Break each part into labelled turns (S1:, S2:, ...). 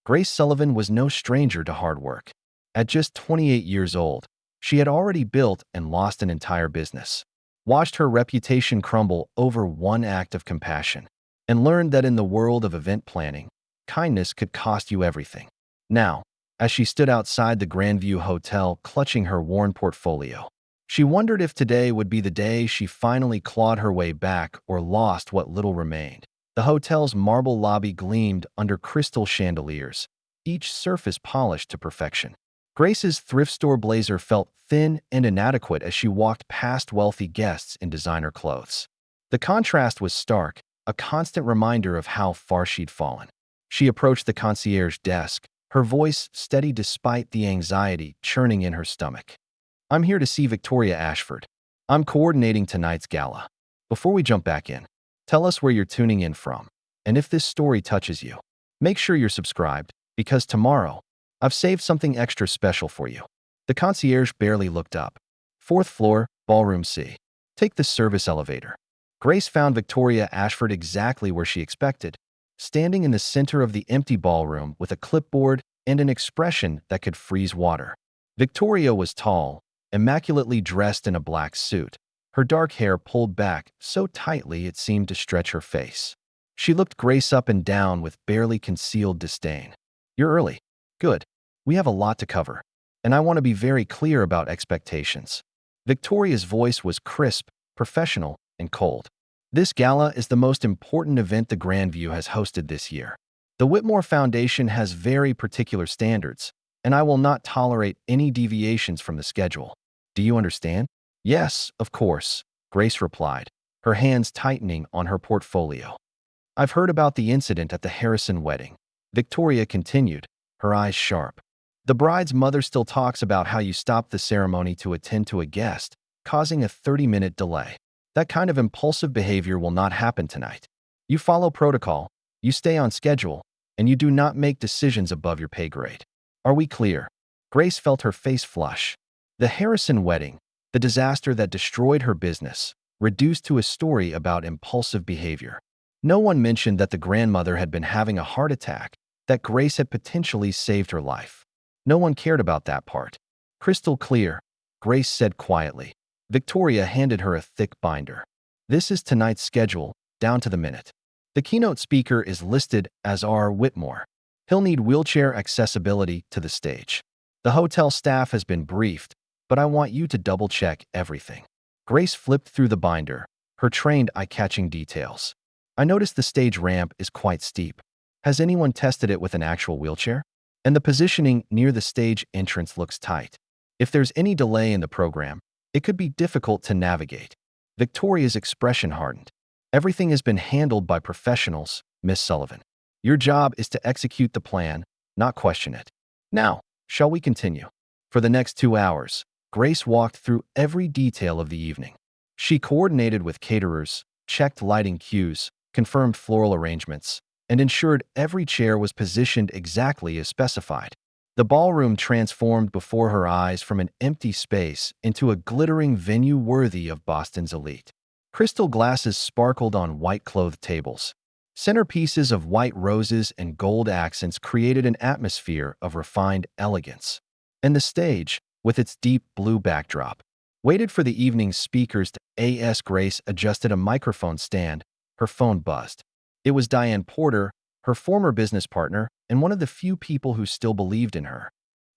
S1: Grace Sullivan was no stranger to hard work. At just 28 years old, she had already built and lost an entire business, watched her reputation crumble over one act of compassion, and learned that in the world of event planning, kindness could cost you everything. Now, as she stood outside the Grandview Hotel clutching her worn portfolio, she wondered if today would be the day she finally clawed her way back or lost what little remained. The hotel's marble lobby gleamed under crystal chandeliers, each surface polished to perfection. Grace's thrift store blazer felt thin and inadequate as she walked past wealthy guests in designer clothes. The contrast was stark, a constant reminder of how far she'd fallen. She approached the concierge desk, her voice steady despite the anxiety churning in her stomach. "I'm here to see Victoria Ashford. I'm coordinating tonight's gala. Before we jump back in, tell us where you're tuning in from, and if this story touches you, make sure you're subscribed, because tomorrow, I've saved something extra special for you." The concierge barely looked up. "Fourth floor, ballroom C. Take the service elevator." Grace found Victoria Ashford exactly where she expected, standing in the center of the empty ballroom with a clipboard and an expression that could freeze water. Victoria was tall, immaculately dressed in a black suit, her dark hair pulled back so tightly it seemed to stretch her face. She looked Grace up and down with barely concealed disdain. "You're early. Good. We have a lot to cover, and I want to be very clear about expectations." Victoria's voice was crisp, professional, and cold. "This gala is the most important event the Grandview has hosted this year. The Whitmore Foundation has very particular standards, and I will not tolerate any deviations from the schedule. Do you understand?" "Yes, of course," Grace replied, her hands tightening on her portfolio. "I've heard about the incident at the Harrison wedding," Victoria continued, her eyes sharp. "The bride's mother still talks about how you stopped the ceremony to attend to a guest, causing a 30-minute delay. That kind of impulsive behavior will not happen tonight. You follow protocol, you stay on schedule, and you do not make decisions above your pay grade. Are we clear?" Grace felt her face flush. The Harrison wedding, the disaster that destroyed her business, reduced to a story about impulsive behavior. No one mentioned that the grandmother had been having a heart attack, that Grace had potentially saved her life. No one cared about that part. "Crystal clear," Grace said quietly. Victoria handed her a thick binder. "This is tonight's schedule, down to the minute. The keynote speaker is listed as R. Whitmore. He'll need wheelchair accessibility to the stage. The hotel staff has been briefed, but I want you to double-check everything." Grace flipped through the binder, her trained eye-catching details. "I noticed the stage ramp is quite steep. Has anyone tested it with an actual wheelchair? And the positioning near the stage entrance looks tight. If there's any delay in the program, it could be difficult to navigate." Victoria's expression hardened. "Everything has been handled by professionals, Miss Sullivan. Your job is to execute the plan, not question it. Now, shall we continue?" For the next 2 hours, Grace walked through every detail of the evening. She coordinated with caterers, checked lighting cues, confirmed floral arrangements, and ensured every chair was positioned exactly as specified. The ballroom transformed before her eyes from an empty space into a glittering venue worthy of Boston's elite. Crystal glasses sparkled on white-clothed tables. Centerpieces of white roses and gold accents created an atmosphere of refined elegance. And the stage, with its deep blue backdrop, waited for the evening's speakers to as Grace adjusted a microphone stand, her phone buzzed. It was Diane Porter, her former business partner, and one of the few people who still believed in her.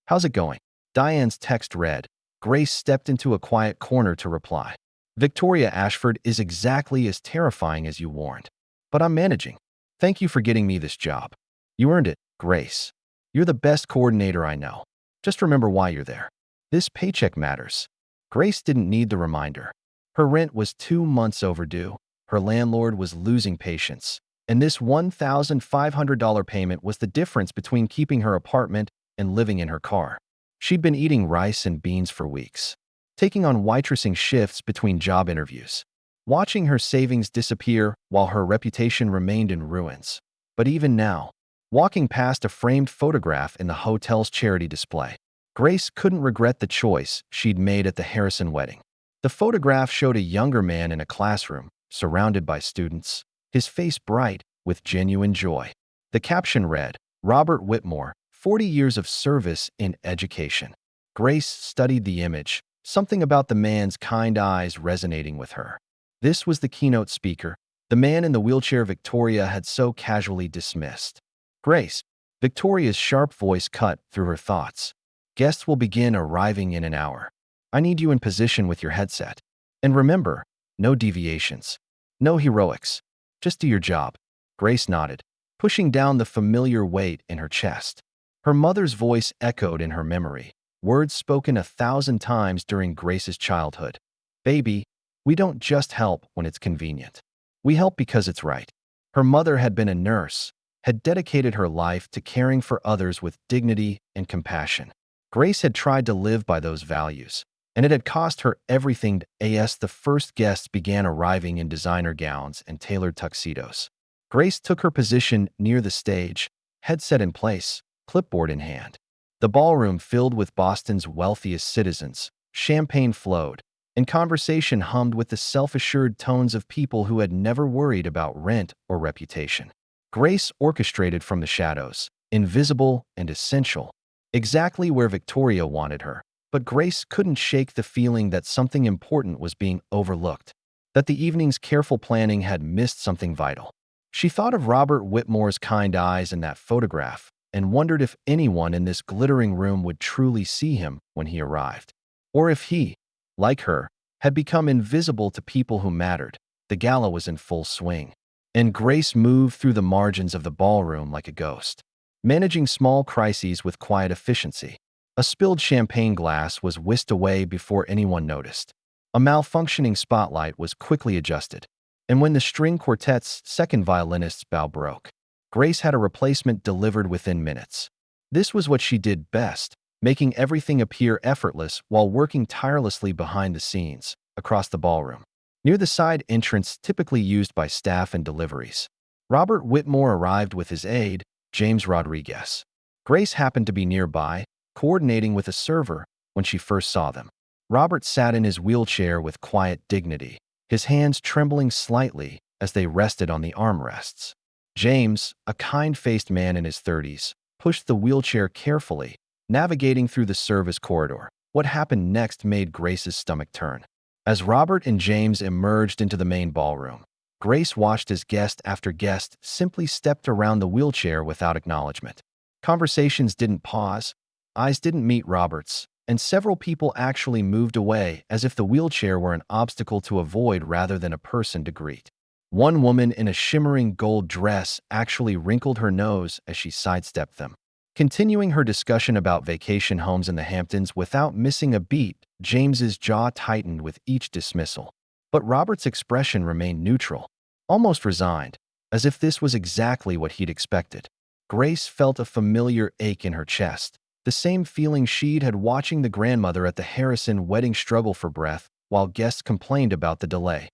S1: "How's it going?" Diane's text read. Grace stepped into a quiet corner to reply. "Victoria Ashford is exactly as terrifying as you warned. But I'm managing. Thank you for getting me this job. You earned it, Grace. You're the best coordinator I know. Just remember why you're there. This paycheck matters." Grace didn't need the reminder. Her rent was 2 months overdue. Her landlord was losing patience. And this $1,500 payment was the difference between keeping her apartment and living in her car. She'd been eating rice and beans for weeks, taking on waitressing shifts between job interviews, watching her savings disappear while her reputation remained in ruins. But even now, walking past a framed photograph in the hotel's charity display, Grace couldn't regret the choice she'd made at the Harrison wedding. The photograph showed a younger man in a classroom, surrounded by students, his face bright with genuine joy. The caption read, Robert Whitmore, 40 years of service in education. Grace studied the image, something about the man's kind eyes resonating with her. This was the keynote speaker, the man in the wheelchair Victoria had so casually dismissed. Grace, Victoria's sharp voice cut through her thoughts. Guests will begin arriving in an hour. I need you in position with your headset. And remember, no deviations. No heroics. Just do your job. Grace nodded, pushing down the familiar weight in her chest. Her mother's voice echoed in her memory, words spoken 1,000 times during Grace's childhood. Baby, we don't just help when it's convenient. We help because it's right. Her mother had been a nurse, had dedicated her life to caring for others with dignity and compassion. Grace had tried to live by those values, and it had cost her everything. As the first guests began arriving in designer gowns and tailored tuxedos, Grace took her position near the stage, headset in place, clipboard in hand. The ballroom filled with Boston's wealthiest citizens, champagne flowed, and conversation hummed with the self-assured tones of people who had never worried about rent or reputation. Grace orchestrated from the shadows, invisible and essential, exactly where Victoria wanted her. But Grace couldn't shake the feeling that something important was being overlooked, that the evening's careful planning had missed something vital. She thought of Robert Whitmore's kind eyes in that photograph and wondered if anyone in this glittering room would truly see him when he arrived. Or if he, like her, had become invisible to people who mattered. The gala was in full swing, and Grace moved through the margins of the ballroom like a ghost, managing small crises with quiet efficiency. A spilled champagne glass was whisked away before anyone noticed. A malfunctioning spotlight was quickly adjusted, and when the string quartet's second violinist's bow broke, Grace had a replacement delivered within minutes. This was what she did best, making everything appear effortless while working tirelessly behind the scenes, across the ballroom. Near the side entrance typically used by staff and deliveries, Robert Whitmore arrived with his aide, James Rodriguez. Grace happened to be nearby, coordinating with a server when she first saw them. Robert sat in his wheelchair with quiet dignity, his hands trembling slightly as they rested on the armrests. James, a kind-faced man in his 30s, pushed the wheelchair carefully, navigating through the service corridor. What happened next made Grace's stomach turn. As Robert and James emerged into the main ballroom, Grace watched as guest after guest simply stepped around the wheelchair without acknowledgement. Conversations didn't pause, eyes didn't meet Robert's, and several people actually moved away as if the wheelchair were an obstacle to avoid rather than a person to greet. One woman in a shimmering gold dress actually wrinkled her nose as she sidestepped them. Continuing her discussion about vacation homes in the Hamptons without missing a beat, James's jaw tightened with each dismissal. But Robert's expression remained neutral, almost resigned, as if this was exactly what he'd expected. Grace felt a familiar ache in her chest, the same feeling she'd had watching the grandmother at the Harrison wedding struggle for breath while guests complained about the delay.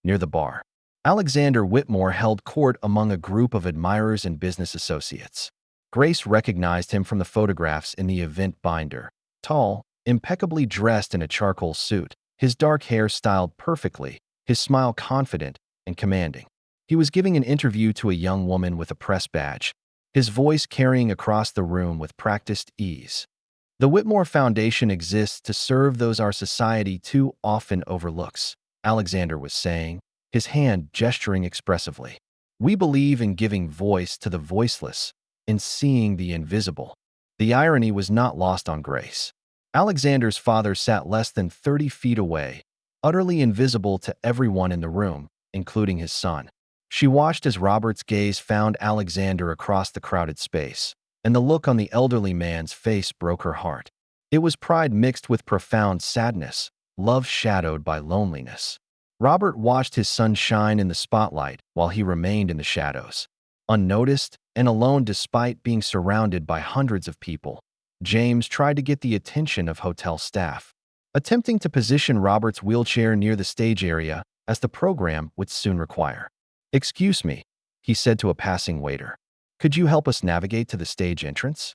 S1: Near the bar, Alexander Whitmore held court among a group of admirers and business associates. Grace recognized him from the photographs in the event binder. Tall, impeccably dressed in a charcoal suit, his dark hair styled perfectly, his smile confident and commanding. He was giving an interview to a young woman with a press badge, his voice carrying across the room with practiced ease. The Whitmore Foundation exists to serve those our society too often overlooks, Alexander was saying, his hand gesturing expressively. We believe in giving voice to the voiceless, in seeing the invisible. The irony was not lost on Grace. Alexander's father sat less than 30 feet away, utterly invisible to everyone in the room, including his son. She watched as Robert's gaze found Alexander across the crowded space, and the look on the elderly man's face broke her heart. It was pride mixed with profound sadness, love shadowed by loneliness. Robert watched his son shine in the spotlight while he remained in the shadows, unnoticed and alone despite being surrounded by hundreds of people. James tried to get the attention of hotel staff, attempting to position Robert's wheelchair near the stage area, as the program would soon require. "Excuse me," he said to a passing waiter. "Could you help us navigate to the stage entrance?"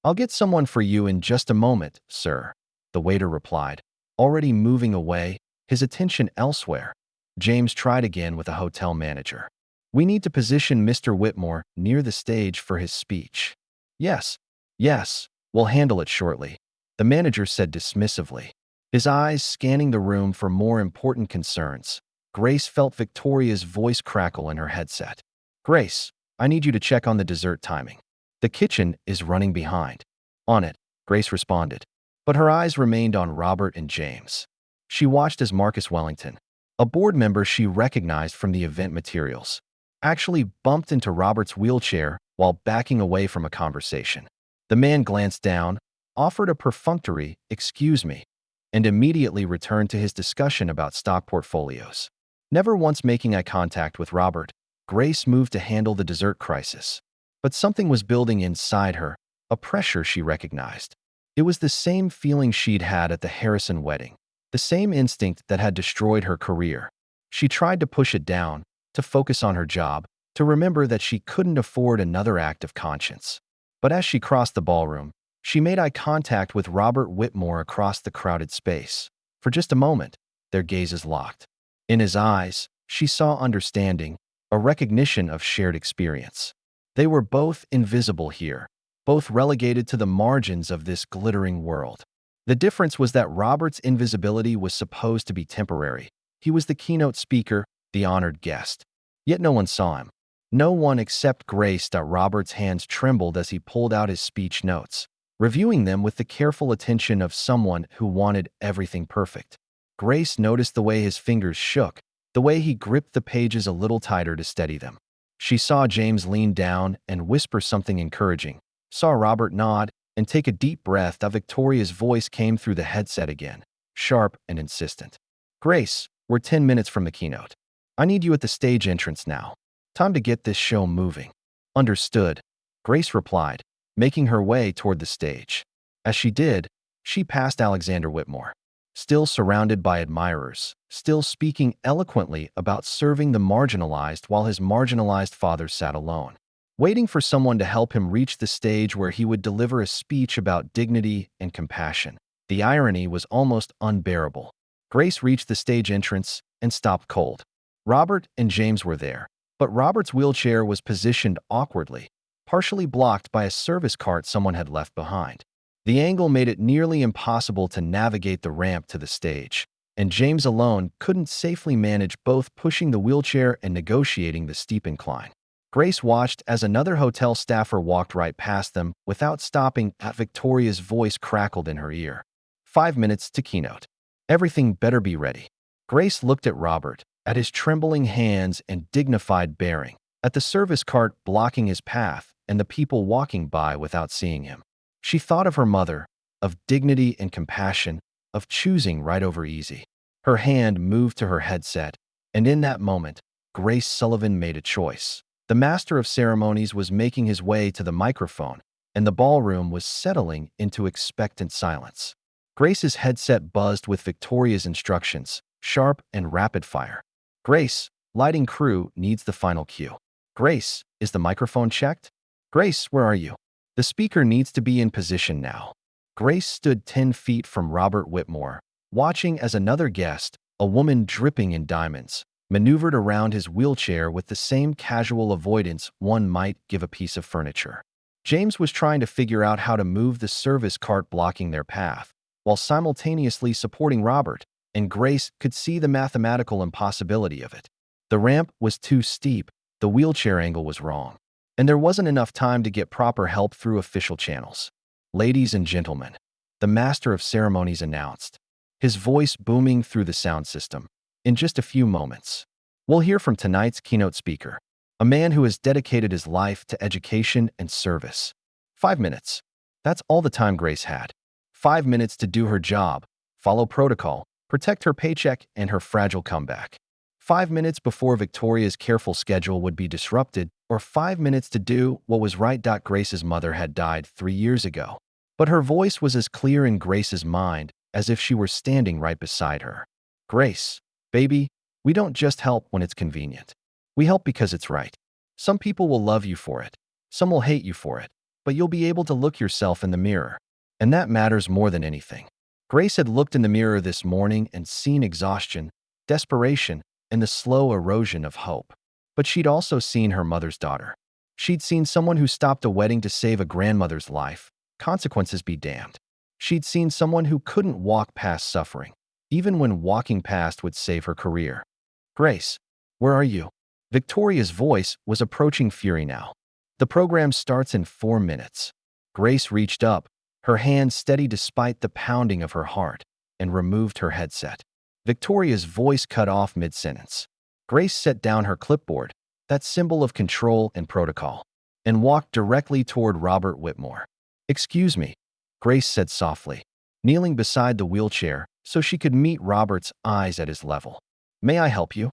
S1: "I'll get someone for you in just a moment, sir," the waiter replied, already moving away, his attention elsewhere. James tried again with a hotel manager. "We need to position Mr. Whitmore near the stage for his speech." Yes, yes, we'll handle it shortly, the manager said dismissively, his eyes scanning the room for more important concerns. Grace felt Victoria's voice crackle in her headset. Grace, I need you to check on the dessert timing. The kitchen is running behind. On it, Grace responded, but her eyes remained on Robert and James. She watched as Marcus Wellington, a board member she recognized from the event materials, actually bumped into Robert's wheelchair while backing away from a conversation. The man glanced down, offered a perfunctory "excuse me," and immediately returned to his discussion about stock portfolios. Never once making eye contact with Robert, Grace moved to handle the dessert crisis. But something was building inside her, a pressure she recognized. It was the same feeling she'd had at the Harrison wedding, the same instinct that had destroyed her career. She tried to push it down, to focus on her job, to remember that she couldn't afford another act of conscience. But as she crossed the ballroom, she made eye contact with Robert Whitmore across the crowded space. For just a moment, their gazes locked. In his eyes, she saw understanding, a recognition of shared experience. They were both invisible here, both relegated to the margins of this glittering world. The difference was that Robert's invisibility was supposed to be temporary. He was the keynote speaker, the honored guest. Yet no one saw him. No one except Grace. Robert's hands trembled as he pulled out his speech notes, reviewing them with the careful attention of someone who wanted everything perfect. Grace noticed the way his fingers shook, the way he gripped the pages a little tighter to steady them. She saw James lean down and whisper something encouraging, saw Robert nod and take a deep breath. Victoria's voice came through the headset again, sharp and insistent. Grace, we're 10 minutes from the keynote. I need you at the stage entrance now. Time to get this show moving. Understood, Grace replied, making her way toward the stage. As she did, she passed Alexander Whitmore, still surrounded by admirers, still speaking eloquently about serving the marginalized while his marginalized father sat alone, waiting for someone to help him reach the stage where he would deliver a speech about dignity and compassion. The irony was almost unbearable. Grace reached the stage entrance and stopped cold. Robert and James were there, but Robert's wheelchair was positioned awkwardly, partially blocked by a service cart someone had left behind. The angle made it nearly impossible to navigate the ramp to the stage, and James alone couldn't safely manage both pushing the wheelchair and negotiating the steep incline. Grace watched as another hotel staffer walked right past them without stopping. Victoria's voice crackled in her ear. 5 minutes to keynote. Everything better be ready. Grace looked at Robert, at his trembling hands and dignified bearing, at the service cart blocking his path and the people walking by without seeing him. She thought of her mother, of dignity and compassion, of choosing right over easy. Her hand moved to her headset, and in that moment, Grace Sullivan made a choice. The master of ceremonies was making his way to the microphone, and the ballroom was settling into expectant silence. Grace's headset buzzed with Victoria's instructions, sharp and rapid fire. Grace, lighting crew needs the final cue. Grace, is the microphone checked? Grace, where are you? The speaker needs to be in position now. Grace stood 10 feet from Robert Whitmore, watching as another guest, a woman dripping in diamonds, maneuvered around his wheelchair with the same casual avoidance one might give a piece of furniture. James was trying to figure out how to move the service cart blocking their path, while simultaneously supporting Robert, and Grace could see the mathematical impossibility of it. The ramp was too steep, the wheelchair angle was wrong, and there wasn't enough time to get proper help through official channels. Ladies and gentlemen, the master of ceremonies announced, his voice booming through the sound system. In just a few moments, we'll hear from tonight's keynote speaker, a man who has dedicated his life to education and service. 5 minutes. That's all the time Grace had. 5 minutes to do her job, follow protocol, protect her paycheck and her fragile comeback. 5 minutes before Victoria's careful schedule would be disrupted, or 5 minutes to do what was right. Grace's mother had died 3 years ago, but her voice was as clear in Grace's mind as if she were standing right beside her. Grace, baby, we don't just help when it's convenient. We help because it's right. Some people will love you for it. Some will hate you for it, but you'll be able to look yourself in the mirror. And that matters more than anything. Grace had looked in the mirror this morning and seen exhaustion, desperation, and the slow erosion of hope. But she'd also seen her mother's daughter. She'd seen someone who stopped a wedding to save a grandmother's life. Consequences be damned. She'd seen someone who couldn't walk past suffering, even when walking past would save her career. Grace, where are you? Victoria's voice was approaching fury now. The program starts in 4 minutes. Grace reached up, her hand steady despite the pounding of her heart, and removed her headset. Victoria's voice cut off mid-sentence. Grace set down her clipboard, that symbol of control and protocol, and walked directly toward Robert Whitmore. "Excuse me," Grace said softly, kneeling beside the wheelchair so she could meet Robert's eyes at his level. "May I help you?"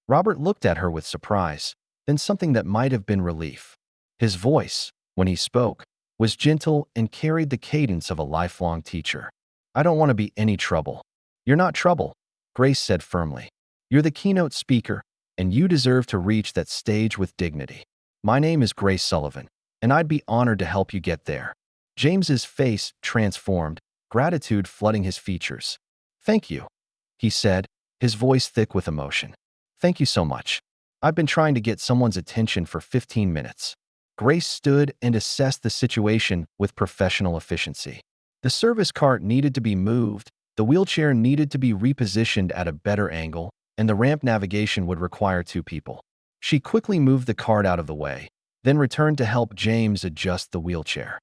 S1: Robert looked at her with surprise, then something that might have been relief. His voice, when he spoke, was gentle and carried the cadence of a lifelong teacher. "I don't want to be any trouble." "You're not trouble," Grace said firmly. "You're the keynote speaker, and you deserve to reach that stage with dignity. My name is Grace Sullivan, and I'd be honored to help you get there." James's face transformed, gratitude flooding his features. "Thank you," he said, his voice thick with emotion. "Thank you so much. I've been trying to get someone's attention for 15 minutes. Grace stood and assessed the situation with professional efficiency. The service cart needed to be moved, the wheelchair needed to be repositioned at a better angle, and the ramp navigation would require 2 people. She quickly moved the cart out of the way, then returned to help James adjust the wheelchair.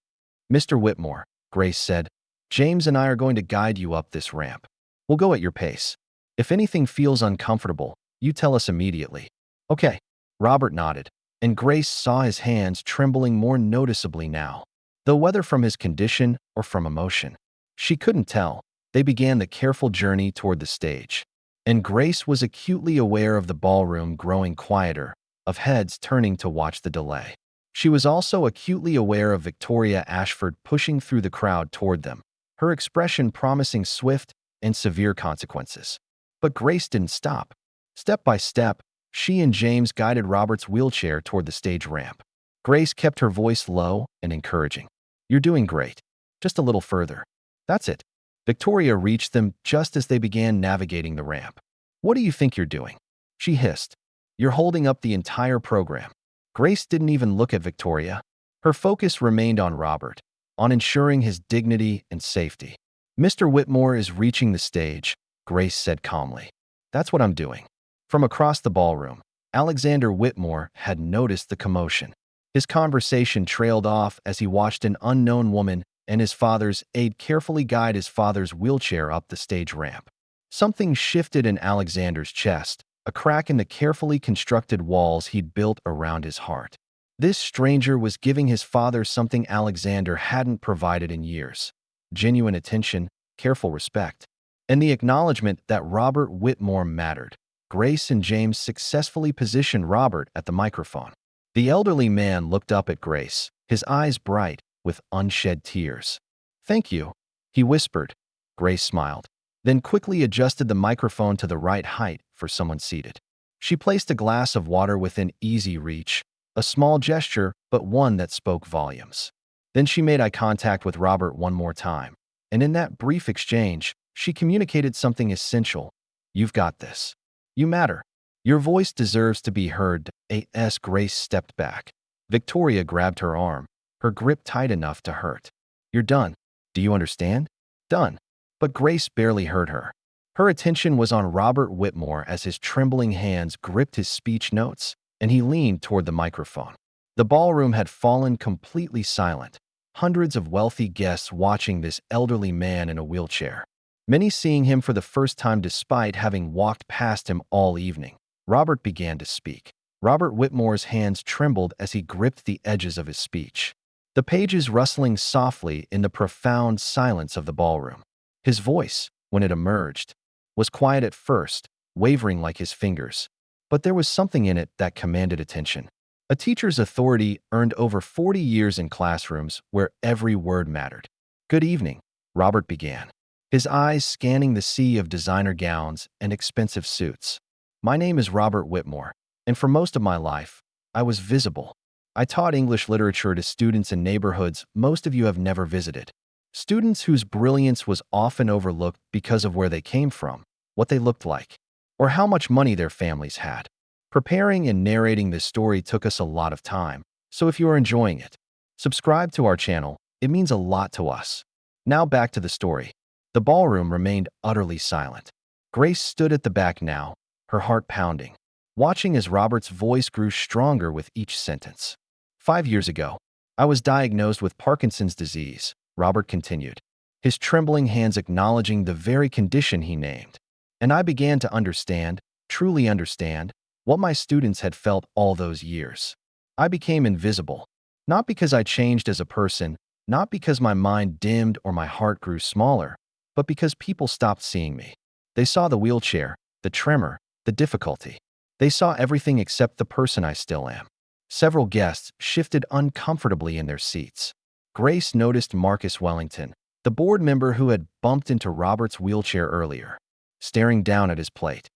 S1: "Mr. Whitmore," Grace said, "James and I are going to guide you up this ramp. We'll go at your pace. If anything feels uncomfortable, you tell us immediately." "Okay." Robert nodded, and Grace saw his hands trembling more noticeably now. Though whether from his condition or from emotion, she couldn't tell, they began the careful journey toward the stage. And Grace was acutely aware of the ballroom growing quieter, of heads turning to watch the delay. She was also acutely aware of Victoria Ashford pushing through the crowd toward them, her expression promising swift and severe consequences. But Grace didn't stop. Step by step, she and James guided Robert's wheelchair toward the stage ramp. Grace kept her voice low and encouraging. "You're doing great. Just a little further. That's it." Victoria reached them just as they began navigating the ramp. "What do you think you're doing?" she hissed. "You're holding up the entire program." Grace didn't even look at Victoria. Her focus remained on Robert, on ensuring his dignity and safety. "Mr. Whitmore is reaching the stage," Grace said calmly. "That's what I'm doing." From across the ballroom, Alexander Whitmore had noticed the commotion. His conversation trailed off as he watched an unknown woman and his father's aide carefully guide his father's wheelchair up the stage ramp. Something shifted in Alexander's chest, a crack in the carefully constructed walls he'd built around his heart. This stranger was giving his father something Alexander hadn't provided in years: genuine attention, careful respect, and the acknowledgement that Robert Whitmore mattered. Grace and James successfully positioned Robert at the microphone. The elderly man looked up at Grace, his eyes bright with unshed tears. "Thank you," he whispered. Grace smiled, then quickly adjusted the microphone to the right height for someone seated. She placed a glass of water within easy reach, a small gesture, but one that spoke volumes. Then she made eye contact with Robert one more time, and in that brief exchange, she communicated something essential. "You've got this. You matter. Your voice deserves to be heard." As Grace stepped back, Victoria grabbed her arm, her grip tight enough to hurt. "You're done. Do you understand?" "Done." But Grace barely heard her. Her attention was on Robert Whitmore as his trembling hands gripped his speech notes, and he leaned toward the microphone. The ballroom had fallen completely silent, hundreds of wealthy guests watching this elderly man in a wheelchair, many seeing him for the first time despite having walked past him all evening. Robert began to speak. Robert Whitmore's hands trembled as he gripped the edges of his speech, the pages rustling softly in the profound silence of the ballroom. His voice, when it emerged, was quiet at first, wavering like his fingers, but there was something in it that commanded attention. A teacher's authority earned over 40 years in classrooms where every word mattered. "Good evening," Robert began, his eyes scanning the sea of designer gowns and expensive suits. "My name is Robert Whitmore, and for most of my life, I was visible. I taught English literature to students in neighborhoods most of you have never visited. Students whose brilliance was often overlooked because of where they came from, what they looked like, or how much money their families had. Preparing and narrating this story took us a lot of time, So if you are enjoying it, subscribe to our channel. It means a lot to us. Now back to the story. The ballroom remained utterly silent. Grace stood at the back now, her heart pounding, watching as Robert's voice grew stronger with each sentence. 5 years ago, I was diagnosed with Parkinson's disease, Robert continued, his trembling hands acknowledging the very condition he named. And I began to understand, truly understand, what my students had felt all those years. I became invisible, not because I changed as a person, not because my mind dimmed or my heart grew smaller, but because people stopped seeing me. They saw the wheelchair, the tremor, the difficulty. They saw everything except the person I still am. Several guests shifted uncomfortably in their seats. Grace noticed Marcus Wellington, the board member who had bumped into Robert's wheelchair earlier, staring down at his plate.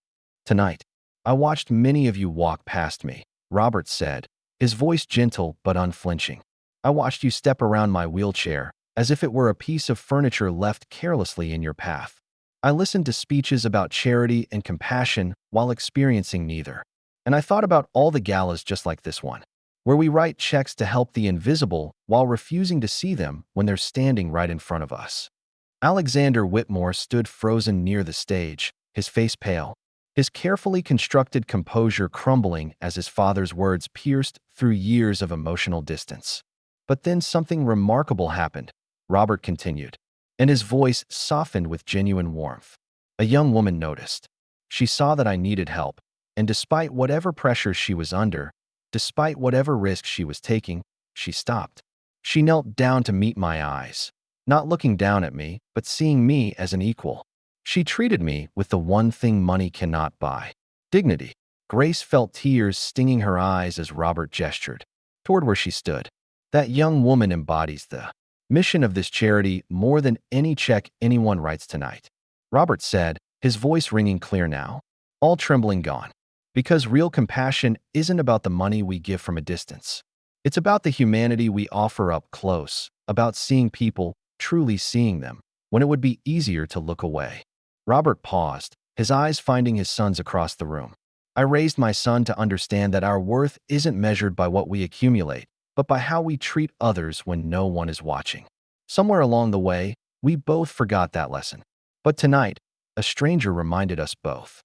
S1: Tonight, I watched many of you walk past me, Robert said, his voice gentle but unflinching. I watched you step around my wheelchair, as if it were a piece of furniture left carelessly in your path. I listened to speeches about charity and compassion while experiencing neither. And I thought about all the galas just like this one, where we write checks to help the invisible while refusing to see them when they're standing right in front of us. Alexander Whitmore stood frozen near the stage, his face pale, his carefully constructed composure crumbling as his father's words pierced through years of emotional distance. But then something remarkable happened, Robert continued, and his voice softened with genuine warmth. A young woman noticed. She saw that I needed help, and despite whatever pressure she was under, despite whatever risk she was taking, she stopped. She knelt down to meet my eyes, not looking down at me, but seeing me as an equal. She treated me with the one thing money cannot buy: dignity. Grace felt tears stinging her eyes as Robert gestured toward where she stood. That young woman embodies the mission of this charity more than any check anyone writes tonight, Robert said, his voice ringing clear now, all trembling gone. Because real compassion isn't about the money we give from a distance. It's about the humanity we offer up close, about seeing people, truly seeing them, when it would be easier to look away. Robert paused, his eyes finding his son's across the room. I raised my son to understand that our worth isn't measured by what we accumulate, but by how we treat others when no one is watching. Somewhere along the way, we both forgot that lesson. But tonight, a stranger reminded us both.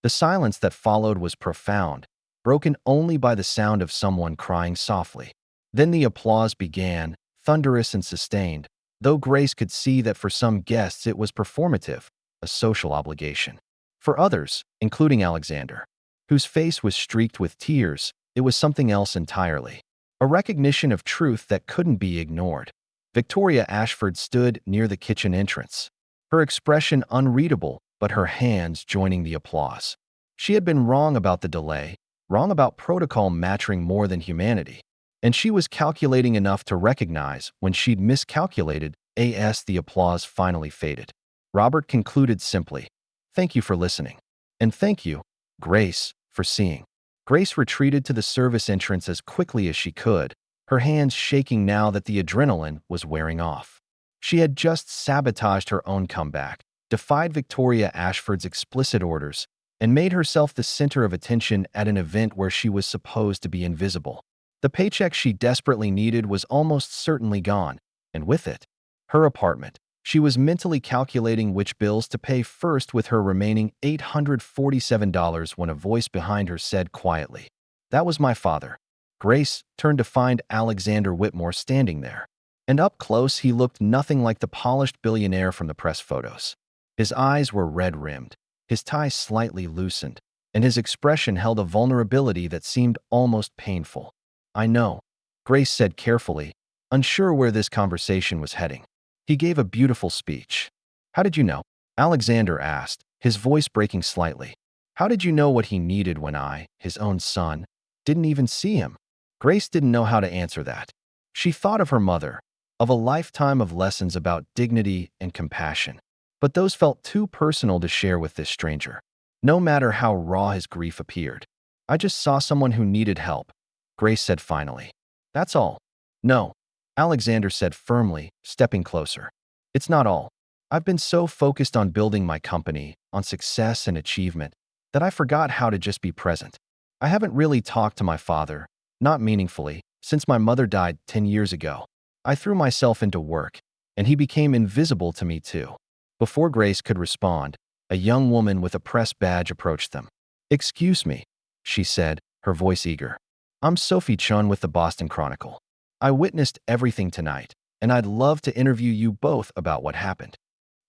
S1: The silence that followed was profound, broken only by the sound of someone crying softly. Then the applause began, thunderous and sustained, though Grace could see that for some guests it was performative, a social obligation. For others, including Alexander, whose face was streaked with tears, it was something else entirely. A recognition of truth that couldn't be ignored. Victoria Ashford stood near the kitchen entrance, her expression unreadable, but her hands joining the applause. She had been wrong about the delay, wrong about protocol mattering more than humanity, and she was calculating enough to recognize when she'd miscalculated as the applause finally faded. Robert concluded simply, "Thank you for listening. And thank you, Grace, for seeing." Grace retreated to the service entrance as quickly as she could, her hands shaking now that the adrenaline was wearing off. She had just sabotaged her own comeback, defied Victoria Ashford's explicit orders, and made herself the center of attention at an event where she was supposed to be invisible. The paycheck she desperately needed was almost certainly gone, and with it, her apartment. She was mentally calculating which bills to pay first with her remaining $847 when a voice behind her said quietly, "That was my father." Grace turned to find Alexander Whitmore standing there, and up close he looked nothing like the polished billionaire from the press photos. His eyes were red-rimmed, his tie slightly loosened, and his expression held a vulnerability that seemed almost painful. "I know," Grace said carefully, unsure where this conversation was heading. "He gave a beautiful speech." "How did you know?" Alexander asked, his voice breaking slightly. "How did you know what he needed when I, his own son, didn't even see him?" Grace didn't know how to answer that. She thought of her mother, of a lifetime of lessons about dignity and compassion. But those felt too personal to share with this stranger, no matter how raw his grief appeared. "I just saw someone who needed help," Grace said finally. "That's all." "No," Alexander said firmly, stepping closer. "It's not all. I've been so focused on building my company, on success and achievement, that I forgot how to just be present. I haven't really talked to my father, not meaningfully, Since my mother died 10 years ago, I threw myself into work, and he became invisible to me too. Before Grace could respond, a young woman with a press badge approached them. "Excuse me," she said, her voice eager. "I'm Sophie Chun with the Boston Chronicle. I witnessed everything tonight, and I'd love to interview you both about what happened."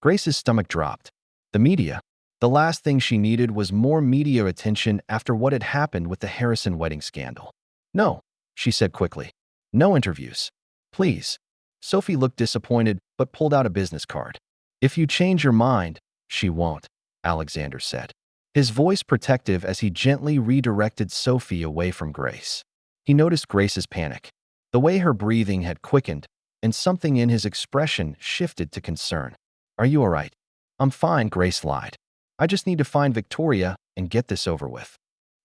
S1: Grace's stomach dropped. The media? The last thing she needed was more media attention after what had happened with the Harrison wedding scandal. "No," she said quickly. "No interviews. Please." Sophie looked disappointed but pulled out a business card. "If you change your mind, she won't," Alexander said, his voice protective as he gently redirected Sophie away from Grace. He noticed Grace's panic. The way her breathing had quickened, and something in his expression shifted to concern. "Are you all right?" "I'm fine," Grace lied. "I just need to find Victoria and get this over with."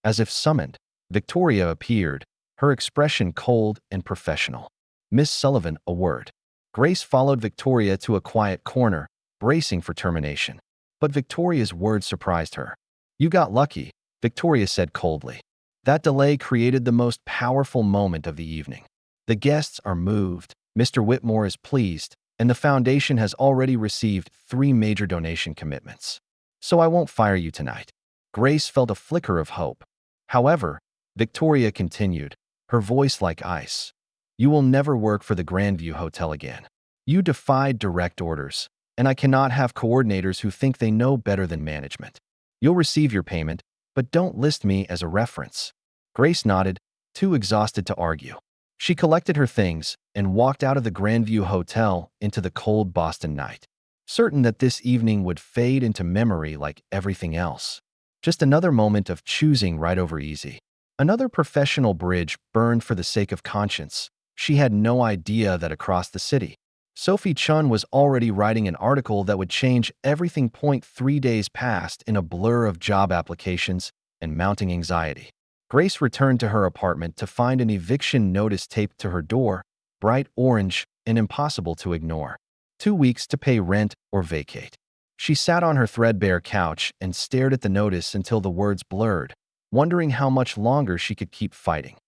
S1: As if summoned, Victoria appeared, her expression cold and professional. "Miss Sullivan, a word." Grace followed Victoria to a quiet corner, bracing for termination. But Victoria's words surprised her. "You got lucky," Victoria said coldly. That delay created the most powerful moment of the evening. "The guests are moved, Mr. Whitmore is pleased, and the foundation has already received 3 major donation commitments. So I won't fire you tonight." Grace felt a flicker of hope. However, Victoria continued, her voice like ice. "You will never work for the Grandview Hotel again. You defied direct orders, and I cannot have coordinators who think they know better than management. You'll receive your payment, but don't list me as a reference." Grace nodded, too exhausted to argue. She collected her things and walked out of the Grandview Hotel into the cold Boston night, certain that this evening would fade into memory like everything else. Just another moment of choosing right over easy. Another professional bridge burned for the sake of conscience. She had no idea that across the city, Sophie Chun was already writing an article that would change everything. 3 days passed in a blur of job applications and mounting anxiety. Grace returned to her apartment to find an eviction notice taped to her door, bright orange and impossible to ignore. 2 weeks to pay rent or vacate. She sat on her threadbare couch and stared at the notice until the words blurred, wondering how much longer she could keep fighting.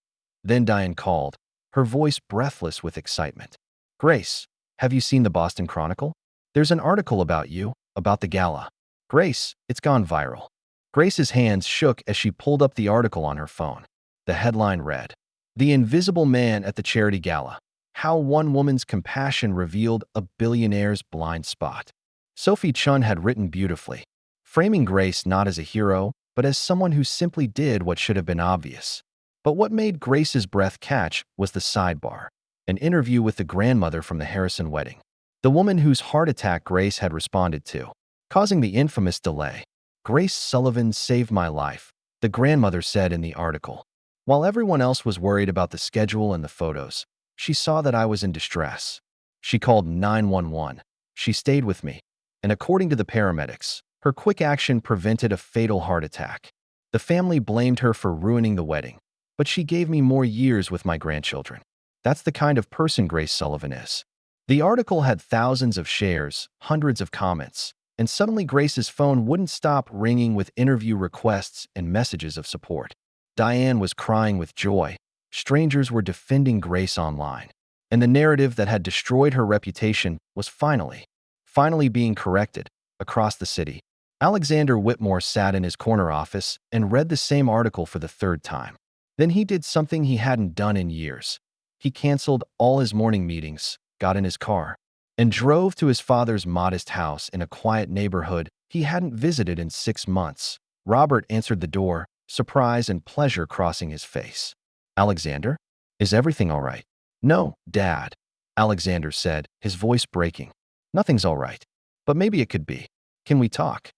S1: Then Diane called, her voice breathless with excitement. "Grace, have you seen the Boston Chronicle? There's an article about you, about the gala." "Grace, it's gone viral." Grace's hands shook as she pulled up the article on her phone. The headline read, "The Invisible Man at the Charity Gala. How One Woman's Compassion Revealed a Billionaire's Blind Spot." Sophie Chun had written beautifully, framing Grace not as a hero, but as someone who simply did what should have been obvious. But what made Grace's breath catch was the sidebar, an interview with the grandmother from the Harrison wedding, the woman whose heart attack Grace had responded to, causing the infamous delay. "Grace Sullivan saved my life," the grandmother said in the article. "While everyone else was worried about the schedule and the photos, she saw that I was in distress. She called 911. She stayed with me, and according to the paramedics, her quick action prevented a fatal heart attack. The family blamed her for ruining the wedding, but she gave me more years with my grandchildren. That's the kind of person Grace Sullivan is." The article had thousands of shares, hundreds of comments, and suddenly Grace's phone wouldn't stop ringing with interview requests and messages of support. Diane was crying with joy. Strangers were defending Grace online, and the narrative that had destroyed her reputation was finally being corrected across the city. Alexander Whitmore sat in his corner office and read the same article for the 3rd time. Then he did something he hadn't done in years. He canceled all his morning meetings, got in his car, and drove to his father's modest house in a quiet neighborhood he hadn't visited in 6 months. Robert answered the door, surprise and pleasure crossing his face. "Alexander, is everything all right?" "No, Dad," Alexander said, his voice breaking. "Nothing's all right, but maybe it could be. Can we talk?"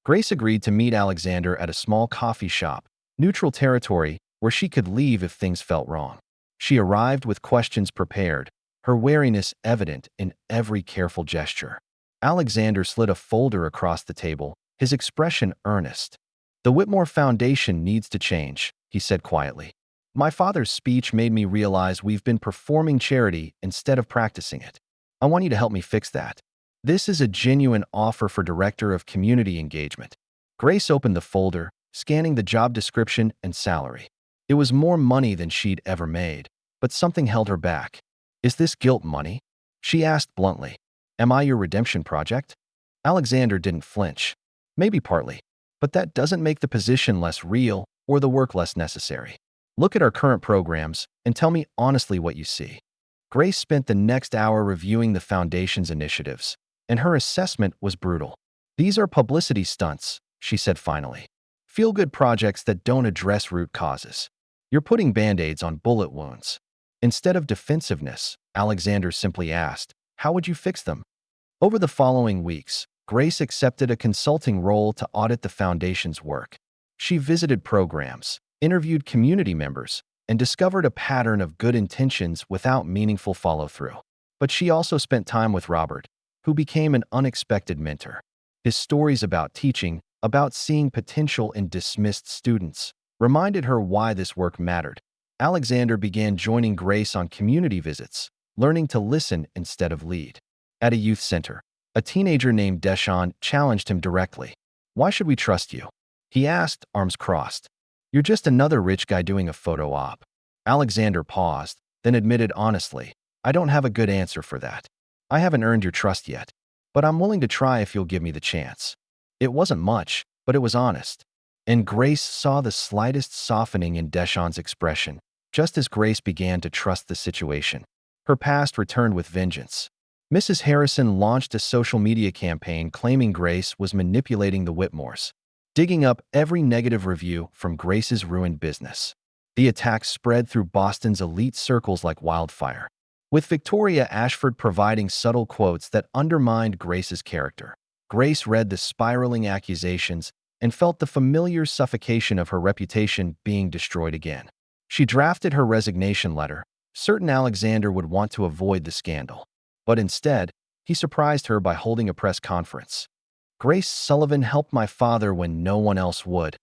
S1: Grace agreed to meet Alexander at a small coffee shop, neutral territory where she could leave if things felt wrong. She arrived with questions prepared, her wariness evident in every careful gesture. Alexander slid a folder across the table, his expression earnest. "The Whitmore Foundation needs to change," he said quietly. "My father's speech made me realize we've been performing charity instead of practicing it. I want you to help me fix that. This is a genuine offer for Director of Community Engagement." Grace opened the folder, scanning the job description and salary. It was more money than she'd ever made. but something held her back. "Is this guilt money?" she asked bluntly. "Am I your redemption project?" Alexander didn't flinch. "Maybe partly, but that doesn't make the position less real or the work less necessary. Look at our current programs and tell me honestly what you see." Grace spent the next hour reviewing the Foundation's initiatives, and her assessment was brutal. "These are publicity stunts," she said finally. "Feel-good projects that don't address root causes. You're putting band-aids on bullet wounds." Instead of defensiveness, Alexander simply asked, "How would you fix them?" Over the following weeks, Grace accepted a consulting role to audit the Foundation's work. She visited programs, interviewed community members, and discovered a pattern of good intentions without meaningful follow-through. But she also spent time with Robert, who became an unexpected mentor. His stories about teaching, about seeing potential in dismissed students, reminded her why this work mattered. Alexander began joining Grace on community visits, learning to listen instead of lead. At a youth center, a teenager named Deshawn challenged him directly. "Why should we trust you?" he asked, arms crossed. "You're just another rich guy doing a photo op." Alexander paused, then admitted honestly, "I don't have a good answer for that. I haven't earned your trust yet, but I'm willing to try if you'll give me the chance." It wasn't much, but it was honest. And Grace saw the slightest softening in Deshawn's expression, just as Grace began to trust the situation. Her past returned with vengeance. Mrs. Harrison launched a social media campaign claiming Grace was manipulating the Whitmores, digging up every negative review from Grace's ruined business. The attack spread through Boston's elite circles like wildfire, with Victoria Ashford providing subtle quotes that undermined Grace's character. Grace read the spiraling accusations and felt the familiar suffocation of her reputation being destroyed again. She drafted her resignation letter, certain Alexander would want to avoid the scandal. But instead, he surprised her by holding a press conference. "Grace Sullivan helped my father when no one else would,"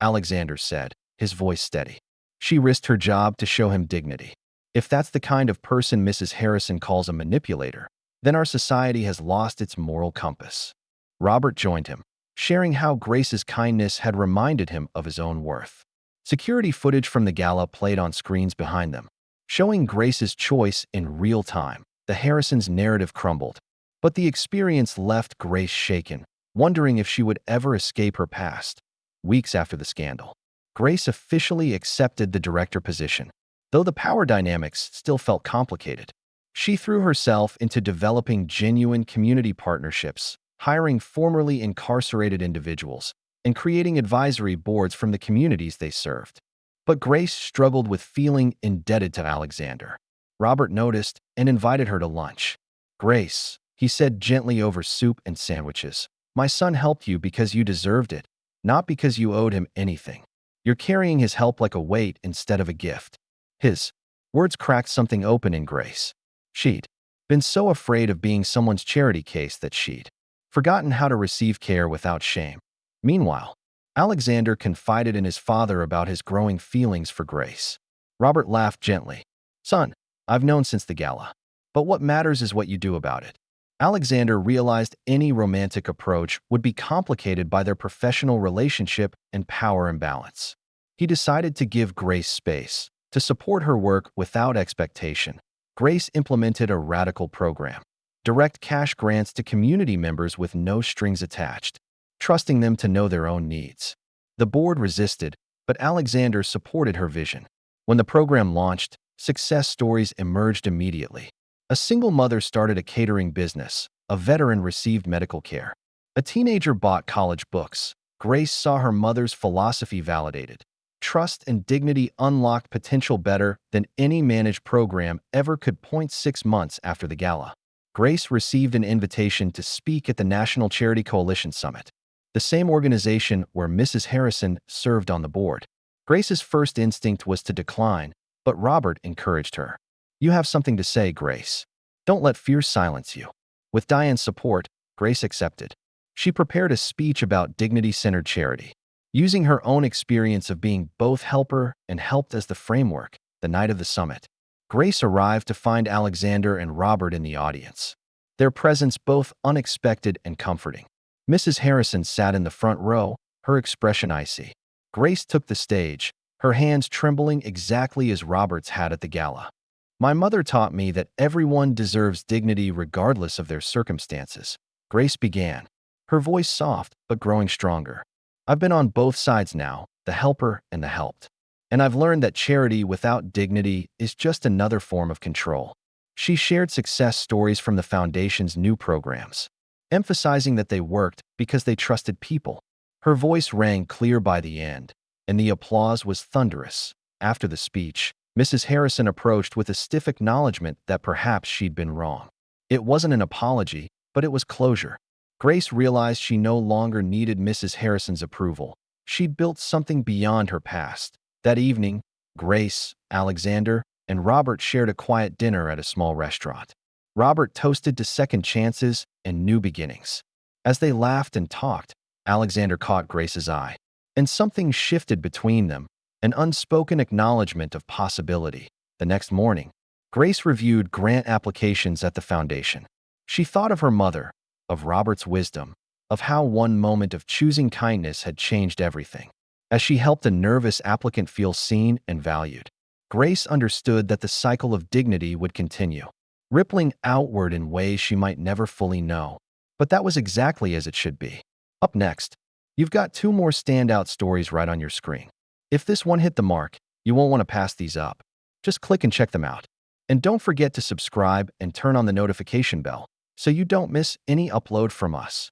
S1: Alexander said, his voice steady. "She risked her job to show him dignity. If that's the kind of person Mrs. Harrison calls a manipulator, then our society has lost its moral compass." Robert joined him, sharing how Grace's kindness had reminded him of his own worth. Security footage from the gala played on screens behind them, showing Grace's choice in real time. The Harrisons' narrative crumbled, but the experience left Grace shaken, wondering if she would ever escape her past. Weeks after the scandal, Grace officially accepted the director position, though the power dynamics still felt complicated. She threw herself into developing genuine community partnerships, hiring formerly incarcerated individuals, and creating advisory boards from the communities they served. But Grace struggled with feeling indebted to Alexander. Robert noticed and invited her to lunch. "Grace," he said gently over soup and sandwiches, "my son helped you because you deserved it, not because you owed him anything. You're carrying his help like a weight instead of a gift." His words cracked something open in Grace. She'd been so afraid of being someone's charity case that she'd forgotten how to receive care without shame. Meanwhile, Alexander confided in his father about his growing feelings for Grace. Robert laughed gently. "Son, I've known since the gala, but what matters is what you do about it." Alexander realized any romantic approach would be complicated by their professional relationship and power imbalance. He decided to give Grace space, to support her work without expectation. Grace implemented a radical program: direct cash grants to community members with no strings attached, trusting them to know their own needs. The board resisted, but Alexander supported her vision. When the program launched, success stories emerged immediately. A single mother started a catering business. A veteran received medical care. A teenager bought college books. Grace saw her mother's philosophy validated. Trust and dignity unlocked potential better than any managed program ever could. 6 months after the gala, Grace received an invitation to speak at the National Charity Coalition Summit, the same organization where Mrs. Harrison served on the board. Grace's first instinct was to decline, but Robert encouraged her. "You have something to say, Grace. Don't let fear silence you." With Diane's support, Grace accepted. She prepared a speech about dignity-centered charity, using her own experience of being both helper and helped as the framework. The night of the summit, Grace arrived to find Alexander and Robert in the audience, their presence both unexpected and comforting. Mrs. Harrison sat in the front row, her expression icy. Grace took the stage, her hands trembling exactly as Robert's had at the gala. My mother taught me that everyone deserves dignity regardless of their circumstances. Grace began, her voice soft but growing stronger. I've been on both sides now, the helper and the helped. And I've learned that charity without dignity is just another form of control. She shared success stories from the Foundation's new programs, emphasizing that they worked because they trusted people. Her voice rang clear by the end, and the applause was thunderous. After the speech, Mrs. Harrison approached with a stiff acknowledgement that perhaps she'd been wrong. It wasn't an apology, but it was closure. Grace realized she no longer needed Mrs. Harrison's approval. She'd built something beyond her past. That evening, Grace, Alexander, and Robert shared a quiet dinner at a small restaurant. Robert toasted to second chances and new beginnings. As they laughed and talked, Alexander caught Grace's eye, and something shifted between them, an unspoken acknowledgement of possibility. The next morning, Grace reviewed grant applications at the Foundation. She thought of her mother, of Robert's wisdom, of how one moment of choosing kindness had changed everything. As she helped a nervous applicant feel seen and valued, Grace understood that the cycle of dignity would continue, rippling outward in ways she might never fully know. But that was exactly as it should be. Up next, you've got two more standout stories right on your screen. If this one hit the mark, you won't want to pass these up. Just click and check them out. And don't forget to subscribe and turn on the notification bell so you don't miss any upload from us.